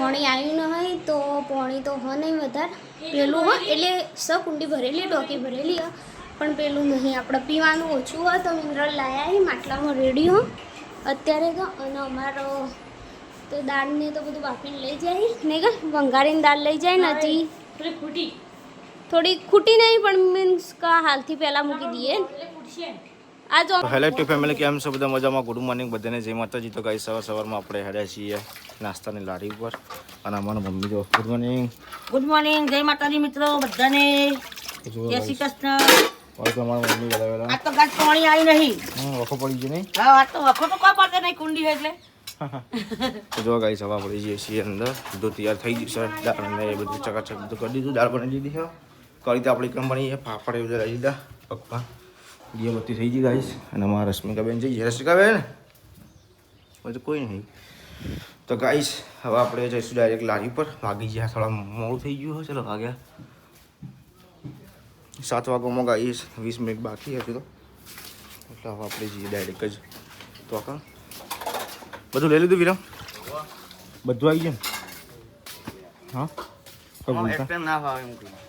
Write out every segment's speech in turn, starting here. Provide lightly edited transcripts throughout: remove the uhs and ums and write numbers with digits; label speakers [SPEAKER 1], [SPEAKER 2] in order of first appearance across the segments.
[SPEAKER 1] પાણી આવ્યું ન હોય તો પાણી તો હ નહીં વધારે પેલું હોય એટલે કુંડી ભરેલી ડોકી ભરેલી હોય પણ પેલું નહીં આપણે પીવાનું ઓછું હોય તો મિનરલ લાયા હોય માટલામાં રેડી હોય અત્યારે તો અને અમારો તો દાળને તો બધું બાફીને લઈ જાય નહીં કે વંગારીને દાળ લઈ જાય નથી થોડી ખૂટી નહીં પણ મીન્સ કા હાલથી પહેલાં મૂકી દઈએ આ જો
[SPEAKER 2] હેલો ટુ ફેમિલી, કેમ છો બધા મજામાં? ગુડ મોર્નિંગ બધાને, જય માતાજી. તો ગાઈસ સવારમાં આપણે હેડ્યા છીએ નાસ્તાની લારી ઉપર અને અમારા મમ્મી તો ગુડ મોર્નિંગ.
[SPEAKER 3] ગુડ મોર્નિંગ, જય માતાજી મિત્રો બધાને, જય શ્રી કૃષ્ણ.
[SPEAKER 2] અમારા મમ્મી બધા
[SPEAKER 3] આ તો ગાજ પાણી આવ્યું નહીં,
[SPEAKER 2] વખો પડી ગયો નહીં.
[SPEAKER 3] હા આ તો વખો તો કોઈ પડે નહીં કુંડી એટલે.
[SPEAKER 2] તો જો ગાઈસ હવા પડી જઈએ છીએ અંદર, બધું તૈયાર થઈ ગયું છે, દાળ ને એ બધું ચકાચક બધું કરી દીધું, દાળ બનાવી દીધી છે, કરી તો આપણી કેમ બની છે, ફાફડ એવું લઈ લીધા, પપ્પા દીવાબત્તી થઈ ગઈ ગાઈસ. અને અમારા રશ્મિકાબેન જઈએ, રશ્મિકાબેન બધું કોઈ નહીં. તો ગાઈસ હવે આપણે જઈશું ડાયરેક્ટ લારી પર. વાગી ગયા થોડા મોડું થઈ ગયું હોય, ચલો વાગ્યા 7 વાગ્યામાં ગાઈસ 20 મિનિટ બાકી હતી તો એટલે હવે આપણે જઈએ ડાયરેક્ટ જ. તો આકા બધું લઈ લીધું વિરમ? બધું આવી ગયું? હા
[SPEAKER 4] ના ફાવે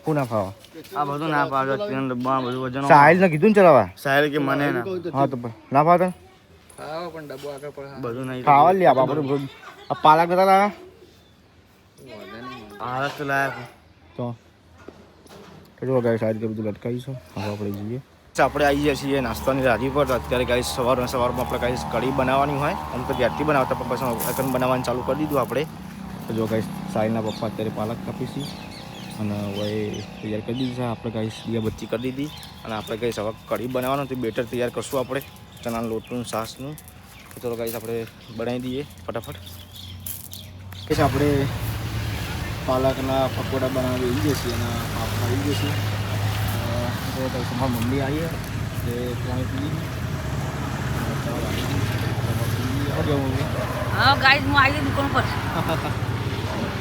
[SPEAKER 2] શું ના ફાવા?
[SPEAKER 4] આ બધું ના ફાવે, ડબ્બા બધું વજન.
[SPEAKER 2] સાહિલ ને કીધું ને ચલાવા?
[SPEAKER 4] સાહેબ કે મને ના
[SPEAKER 2] હા તો ના ફાવતા
[SPEAKER 4] ખાવા પણ ડબ્બો આગળ પડે બધું નહીં
[SPEAKER 2] ખાવા લે આપણે આ પાલક હતા લાયા
[SPEAKER 4] હાલત તો લાયા
[SPEAKER 2] તો જો ગાઈસ આ રીતે બધું લટકાવીશું. હવે આપણે જઈએ, આપણે આવી જઈએ છીએ નાસ્તાની રાજી પર. અત્યારે ગાઈસ સવારમાં આપણે ગાઈસ કઢી બનાવવાની હોય, આમ તો ઘેરથી બનાવતા પણ પછી એકન બનાવવાનું ચાલુ કરી દીધું આપણે. તો જો ગાઈસ સાહિલના પપ્પા અત્યારે પાલક કાપીશી અને હવે તૈયાર કરી દીધું છે. આપણે ગાઈસ દીવાબત્તી કરી દીધી અને આપણે ગાઈસ હવે કઢી બનાવવાનું તો બેટર તૈયાર કરશું આપણે ચણાના લોટનું છાશનું. તો ચલો ગાઈસ આપણે બનાવી દઈએ ફટાફટ. કે આપણે પાલકના પકોડા બનાવી દઈએ છીએ અને પાપડ આવી ગઈ છે. તો ગાઈસ અમારી મમ્મી આવી તે પાણી પી
[SPEAKER 3] હા ગાઈસ હું આવી દુકાન પર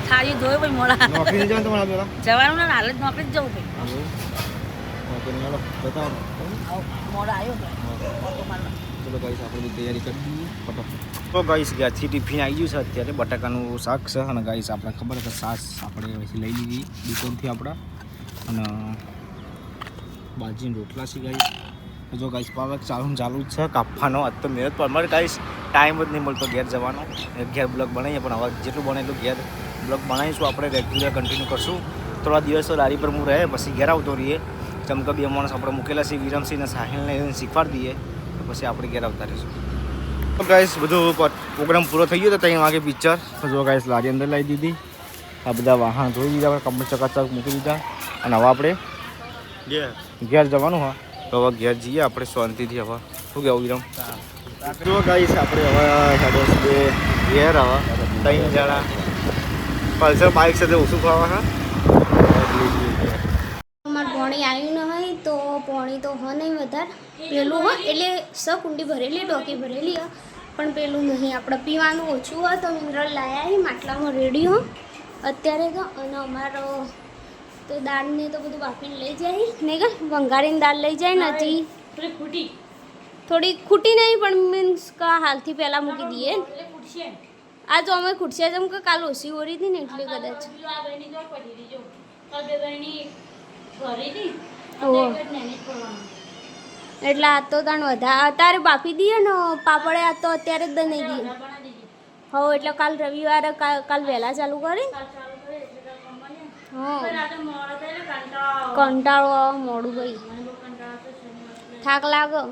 [SPEAKER 3] થાળી ધોઈ ભાઈ મોડા
[SPEAKER 2] નોકરી જવાનું તમારા પેલા
[SPEAKER 3] જવાનું ને હાલ જ નોકરી જ જવું ભાઈ.
[SPEAKER 2] બતાવો
[SPEAKER 3] મોડા આવ્યો
[SPEAKER 2] ચલો ગાઈસ આપણે તૈયારી કરી દઈએ ફટાફટ. તો ગાઈસ ઘરથી ટિફિન આવી ગયું છે અત્યારે, બટાકાનું શાક છે અને ગાઈસ આપણે ખબર છે છાશ આપણે અહીંથી લઈ લીધી દુકાનથી આપણા અને બાજીના રોટલા છે ગાઈસ. તો જો ગાઈસ પાલક ચાલુ જ છે કાપવાનો. આજ તો મહેનત પર અમારે ગાઈસ ટાઈમ જ નહીં મળતો ઘેર જવાનો. ઘેર બ્લોગ બનાવીએ પણ હવે જેટલું બને એટલું ઘેર બ્લોગ બનાવીશું, આપણે રેગ્યુલર કન્ટિન્યુ કરશું. થોડા દિવસ તો લારી પર હું રહે પછી ઘેર આવતો રહીએ. ચમકા બે માણસ આપણે મૂકેલા છે વિરમસિંહ અને સાહિલને શીખવાડી દઈએ તો પછી આપણે ઘેર આવતા રહીશું. તો ગાઈસ બધું પ્રોગ્રામ પૂરો થઈ ગયો તો ત્યાં વાગે પિક્ચર. તો જો ગાઈસ લારી અંદર લાવી દીધી, આ બધા વાહન ધોઈ દીધા, આપણે કમ્પ્લીટ ચકાચક મૂકી દીધા અને હવે આપણે ઘેર જવાનું હોય. તો હવે ઘેર જઈએ આપણે શાંતિથી. હવે શું કહેવું વિરમ? જો ગાઈસ આપણે હવે ઘેર હવે 3 જણા પલ્સર બાઇક સાથે ઓછું ખાવા. હા
[SPEAKER 1] અમારે પાણી આવ્યું ન હોય તો પાણી તો હ નહીં વધારે પેલું હોય એટલે કુંડી ભરેલી ડોકી ભરેલી હોય પણ પેલું નહીં આપણે પીવાનું ઓછું હોય તો મિનરલ લાયા હોય માટલામાં રેડી હોય અત્યારે તો. અને અમારો તો દાળને તો બધું બાફીને લઈ જાય નહીં કે વંગારીને દાળ લઈ જાય નથી થોડી ખૂટી નહીં પણ મીન્સ કા હાલથી પહેલાં મૂકી દઈએ. આ જો અમે ખૂટશે જેમ કે કાલ ઓછી ઓરી હતી ને એટલે કદાચ એટલે આ તો તાણ વધારે અત્યારે બાફી દઈએ ને પાપડે આ તો અત્યારે જ નહીં દઈએ. હો એટલે કાલ રવિવારે કાલ વહેલા ચાલુ કરી. હા કંટાળો આવે મોડું ભાઈ થાક લાગે.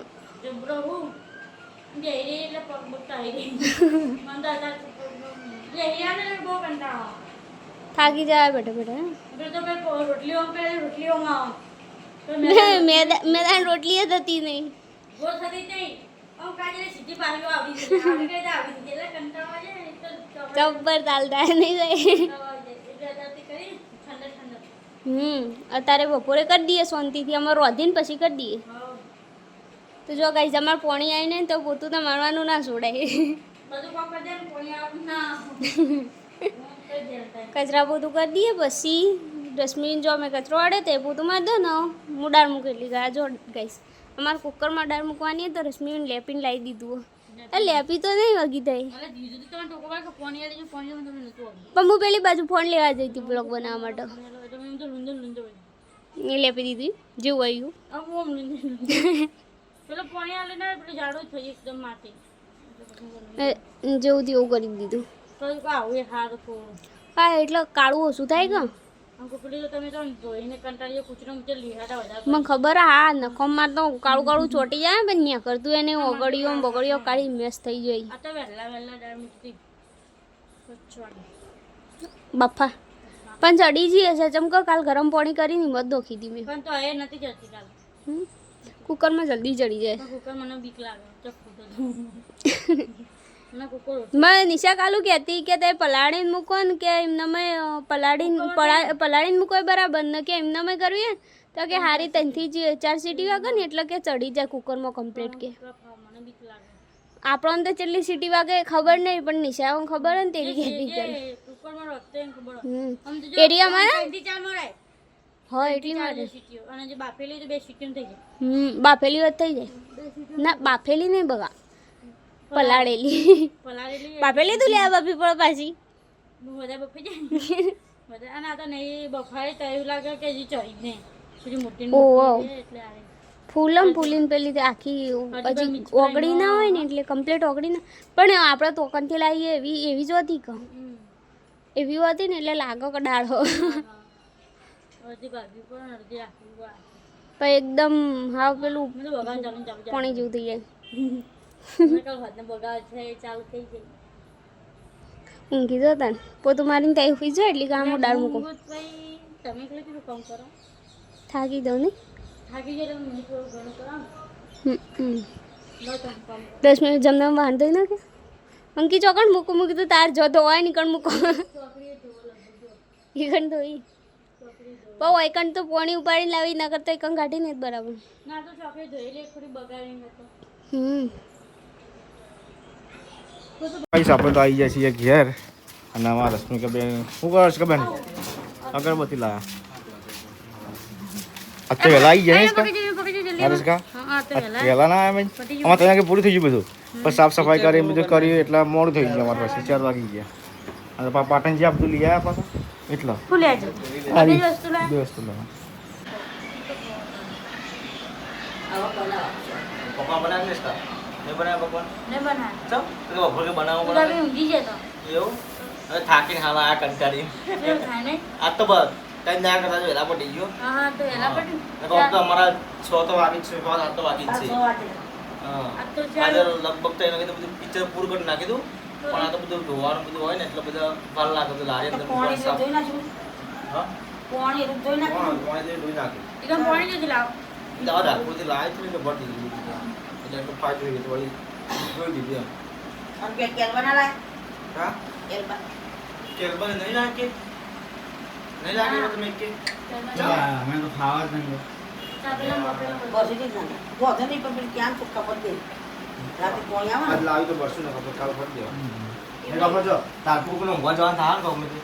[SPEAKER 1] થાકી જાય બેટા બેટા. મેદાન રોટલી જ હતી નહીં. જબ્બર ચાલતા નહીં જાય. અત્યારે બપોરે કરી દઈએ શાંતિથી, અમે રોધીને પછી કરી દઈએ. તો જો ગાઈસ અમારે પોણી આવીને તો પોતું તો મારવાનું ના છોડાય. કચરા પોતું કરી દઈએ પછી ડસ્ટબિન જો અમે કચરો વાળે તો એ પોતું મારી દો ને હું દાળ મૂકેલી ગયા. જો ગાઈસ અમારે કુકરમાં દાળ મૂકવાની તો રશ્મિને લેપીને લાવી દીધું. એ લેપી તો નહીં વગી થઈ
[SPEAKER 3] અરે દીધું તો તમે ટોકો કે પાણી આલી પાણી તમે નતું
[SPEAKER 1] પણ હું પેલી બાજુ ફોન લેવા જઈ હતી બ્લોગ બનાવવા માટે
[SPEAKER 3] તમે એમ તો લુંદર
[SPEAKER 1] એ લેપી દીધી જેવું આવ્યું
[SPEAKER 3] આવું આમ લુંદર પેલો પાણી આલે ને પેલું જાડું થઈ એકદમ માટી
[SPEAKER 1] જેવું તેવું કરી દીધું
[SPEAKER 3] તો આવું એ હારું થોડું
[SPEAKER 1] હા એટલે કાળું ઓછું થાય કે
[SPEAKER 3] આમ કપડી તો તમે તો ધોઈને કંટાળીએ કૂચરો મૂકે લીહાડા વધારે
[SPEAKER 1] મને ખબર હા નખમમાં તો કાળું કાળું ચોટી જાય પણ ત્યાં કરતું એને ઓગળીઓ બગડીઓ કાઢી મેસ થઈ જાય
[SPEAKER 3] આ તો વહેલા દાળ મૂકતી પચવાડી
[SPEAKER 1] બાફા પણ ચડી જઈએ છે ચમકો કાલ ગરમ પાણી કરીને મત દોખી હતી મેં
[SPEAKER 3] પણ તો એ નથી જતી કાલ
[SPEAKER 1] કુકરમાં જલ્દી ચડી જાય
[SPEAKER 3] કુકર મને બીક લાગે ચપ્પુ તો મને કુકર
[SPEAKER 1] મેં નિશા કાલુ કહેતી કે તે પલાળીને મૂકો ને કે એમને મેં પલાળીને મૂકો એ બરાબર ને કે એમને મેં કરવી ને તો કે હારી 3 થી 4 સીટી વાગે ને એટલે કે ચડી જાય કુકરમાં કમ્પ્લીટ કે
[SPEAKER 3] મને બીક લાગે
[SPEAKER 1] આપણને તો કેટલી સીટી વાગે ખબર નહીં પણ નિશાઓને ખબર ને તેરી કહેતી ચાલે
[SPEAKER 3] કુકરમાં રોતે ખબર
[SPEAKER 1] એરિયામાં ને
[SPEAKER 3] 3 થી 4 મરાય
[SPEAKER 1] હા એટલી માટે
[SPEAKER 3] સીટીઓ અને જે બાફેલી તો 2 સીટીઓ થઈ જાય
[SPEAKER 1] બાફેલી વાત થઈ જાય ના બાફેલી નહીં બગા પલાળેલી
[SPEAKER 3] પલાળેલી
[SPEAKER 1] બાફેલી તું લે બાફી પડે પાછી
[SPEAKER 3] બધા બફાઈ જાય બધા અને આ તો નહીં બફાય તો એવું લાગે કે હજી ચડી જ નહીં પછી મોટી એટલે આવે
[SPEAKER 1] ફૂલીને પેલી તે આખી હજી ઓગળી ના હોય ને એટલે કમ્પ્લીટ ઓગળી ના પણ આપણે તોકનથી લાવીએ એવી જ હતી કે એવી હતી ને એટલે લાગે કે દાળો
[SPEAKER 3] અડધી ભાગી પણ અડધી રાખવી
[SPEAKER 1] પણ એકદમ હા પેલું
[SPEAKER 3] મેં તો બગાડ ચાલુ
[SPEAKER 1] પાણી જેવું થઈ જાય
[SPEAKER 3] મેં કાલ હાથને બગાડ છે એ ચાલુ થઈ ગઈ
[SPEAKER 1] ઊંઘી જતા ને પોતું મારીને ત્યાં ઉભી જાય એટલે કામ દાળ મૂકો
[SPEAKER 3] ભાઈ તમે એકલા કેટલું કામ કરો
[SPEAKER 1] થાકી દઉં ને
[SPEAKER 3] થાકી જાય તો મને થોડું ઘણું કરો કામ
[SPEAKER 1] 10 મિનિટ જમવા વાંધો ના કે અંકી ચોકણ મૂકી તો તાર જો ધોવાય નીકળ મૂકો એ કણ ધોઈ બહુ એકણ તો પોણી ઉપાડીને લાવી ના કરતા એકણ કાઢીને જ બરાબર
[SPEAKER 3] ના તો ચોકડી ધોઈ થોડી બગાડીને તો
[SPEAKER 2] ગાઈસ આપણે તો આવી જાય છીએ ઘેર અને અમારા રશ્મિકા બેન શું કરો છો બેન અગરબત્તી લાયા અત્યારે વહેલા આવી જાય રશ્મિકા વહેલા ના આવ્યા અમારે ત્યાં કે પૂરું થઈ ગયું બધું પછી સાફ સફાઈ કરી બધું કર્યું એટલે મોડું થઈ ગયું અમારી પાસે 4 વાગી ગયા અને પાટણ જે બધું લઈ આવ્યા પાછા એટલો
[SPEAKER 3] ફૂલે આજે
[SPEAKER 2] આવી
[SPEAKER 3] બધી વસ્તુ લાય
[SPEAKER 2] બે વસ્તુ લાવ્યા પપ્પા બનાવી લેતા મેં બનાવ્યા પપ્પા
[SPEAKER 3] ને બના
[SPEAKER 2] ચમ તો બપોર કે બનાવો
[SPEAKER 3] તું લાગે ઊંઘી જતો
[SPEAKER 2] એવું હવે થાકીને હાલા આ કંટાળી
[SPEAKER 3] એવું થાય ને
[SPEAKER 2] આ તો બસ કઈ ના કરતા વેલા પડી ગયો
[SPEAKER 3] હા તો એલા પડી
[SPEAKER 2] તો અમારા 6 તો વાગી છે 7 તો વાગી છે હા
[SPEAKER 3] આ તો
[SPEAKER 2] આજે લગભગ તો એને કીધું બધું પિક્ચર પૂરું કરી નાખી દઉં પણ આ તો બધું ધોવાનું બધું હોય ને એટલે બધા વાર લાગે તો લારી અંદર
[SPEAKER 3] પાણી
[SPEAKER 2] સાફ
[SPEAKER 3] ધોઈ નાખું
[SPEAKER 2] હા
[SPEAKER 3] પાણી ધોઈ નાખું
[SPEAKER 2] પાણી ધોઈ નાખી
[SPEAKER 3] એકદમ પાણી નથી લાવ
[SPEAKER 2] દાદા પૂરી લાવી તો ભરતી દીધી એટલે તો ફાયદો થઈ ગયો વળી ધોઈ દીધી એમ
[SPEAKER 3] અને પેટ કેલ બના લાય
[SPEAKER 2] હા
[SPEAKER 3] કેલ
[SPEAKER 2] કેરબલ નહીં નાખી નહીં લાગે તમે કે
[SPEAKER 4] અમે તો ખાવા જ નહીં
[SPEAKER 2] આજ લાવી તો બરશું ને ખબર કાલ ફરી દેવા એ ખબર જો તારપુર કોનો ઊંઘવા જવાનું થાય ને ગમે તે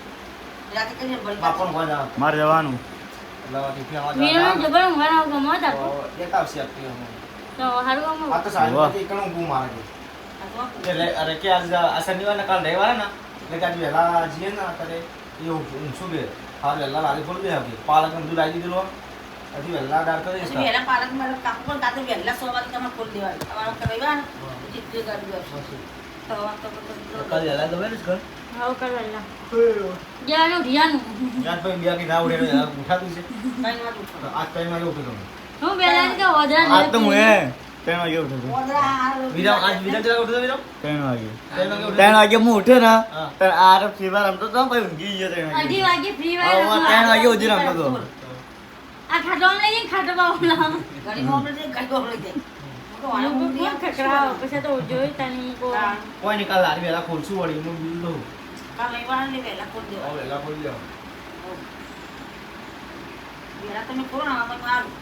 [SPEAKER 2] બાપણ ઊંઘવા જવાનું
[SPEAKER 4] મારે જવાનું
[SPEAKER 2] એટલે ટિફિન આવવા
[SPEAKER 3] મીરા
[SPEAKER 2] જવાનું
[SPEAKER 3] જબર ઊંઘવાનો ગમો તાર
[SPEAKER 2] લેતા આવશે આપી અમે
[SPEAKER 3] તો હારું ગમો
[SPEAKER 2] આ તો સાહેબ એકણ ઊંઘું મારે કે એટલે અરે કે આજ આ શનિવાર ને કાલ રવિવાર ને એટલે કે આજ વહેલા જઈએ ને અત્યારે એ ઊંઘશું બે હા વહેલા લારી ખોલી દે આપી પાલક ને દૂધ આવી દીધેલું હજી વહેલા દાળ કરી દઈશ
[SPEAKER 3] વેલા પાલક મારે કાપુ પણ કાતે વેલા 100 વાગે તમે ખોલી દેવાનું તમારો કરેવા ને જીતે ગાડી આવશે તો
[SPEAKER 2] કાલ વહેલા દવે ને કર
[SPEAKER 3] હાવ કર વેલા જાનું રિયાનું
[SPEAKER 2] યાદ ભાઈ બિયા કે ના ઉડે ઉઠાતું છે
[SPEAKER 3] કઈ વાત ઉઠો
[SPEAKER 2] આજ ટાઈમ આવ્યો ઉઠો
[SPEAKER 3] હું વેલા કે ઓદરા
[SPEAKER 4] આજ તો હું 3 વાગે ઉઠ્યો હતો
[SPEAKER 3] ઓદરા
[SPEAKER 2] વિરામ આજ વિરામ ચલા ઉઠો વિરામ
[SPEAKER 4] 3 વાગે
[SPEAKER 2] 3 વાગે
[SPEAKER 4] 3 વાગે હું ઉઠ્યો ને
[SPEAKER 2] હા.
[SPEAKER 4] તો આર ફ્રી વાર રમતો તો ભાઈ ઊંઘી ગયો 3 વાગે
[SPEAKER 3] અઢી વાગે ફ્રી
[SPEAKER 4] હવે 3 વાગે સુધી રમતો હતો
[SPEAKER 3] આ ખાટો લઈ ખાટો બાવલા ગાડી મોકલે દે ગાડી મોકલે દે તો આનો કોણ ખકરા પછી તો જોઈ તની કો
[SPEAKER 2] કોઈ નહીં કાલ લારી વહેલા ખોલશું વળી હું બીજું દઉં
[SPEAKER 3] કાલ લેવાના ને વેલા ખોલ દેવા
[SPEAKER 2] વહેલા ખોલી જાઓ
[SPEAKER 3] વેલા તમે કોણ આવા મારું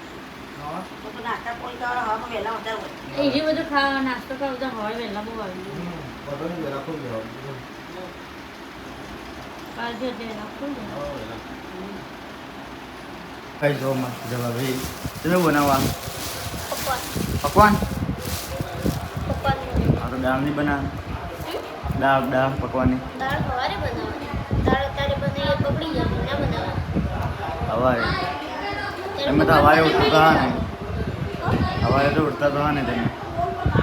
[SPEAKER 2] હા
[SPEAKER 3] તો નાસ્તા કોઈ કાવા હવા વેલા વધારે હોય એ જે બધું ખાવા નાસ્તો કરવા તો હોય વેલા બહુ આવી
[SPEAKER 2] બધાને વહેલા ખોલી જાઓ
[SPEAKER 3] કાલ જે દે નાખું
[SPEAKER 4] કઈ જો મસ્ત જવા ભાઈ તમે બનાવવા પકવાન હા તો દાળ નહીં બનાવે દાળ પકવાની
[SPEAKER 1] દાળ સવારે બનાવવાની દાળ અત્યારે બનાવીએ બગડી જાય ના બનાવવાની
[SPEAKER 4] હવારે
[SPEAKER 1] ત્યારે
[SPEAKER 4] તમે તો હવારે
[SPEAKER 1] બપોર
[SPEAKER 4] ઉઠતા
[SPEAKER 1] time
[SPEAKER 4] ને હવારે તો ઉઠતા તો ને તમે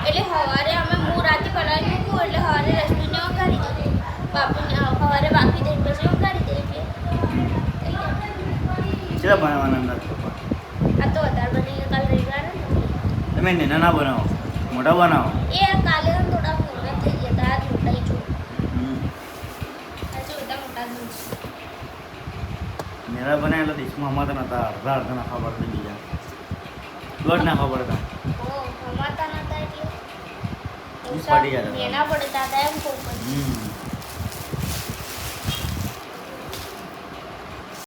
[SPEAKER 1] એટલે સવારે અમે હું રાતે પલાળી મૂકું એટલે સવારે રસોઈને વઘારી દઉં બાપુને સવારે બાફી દઈને પછી વઘારી દઈએ એટલે થઈ જાય.
[SPEAKER 4] કેટલા બનાવવાના અંદાજ પપ્પા
[SPEAKER 1] આ તો વધારે બની કાલ રવિવાર ને
[SPEAKER 4] તમે નેના ના બનાવો મોટા બનાવો
[SPEAKER 1] એ કાલે થોડા મોટા થઈ ગયા હતા આજ મોટા છું
[SPEAKER 4] હમ.
[SPEAKER 1] આજે બધા મોટા જ બનશે.
[SPEAKER 4] નેના બનાવેલા દેશમાં અમારા નતા અડધા નાખવા પડતા બીજા દોઢ નાખવા પડતા
[SPEAKER 1] ઓ હમાતા નતા એટલે
[SPEAKER 4] પડી ગયા હતા.
[SPEAKER 1] એના પડતા હતા એમ કોઈ પણ
[SPEAKER 4] હમ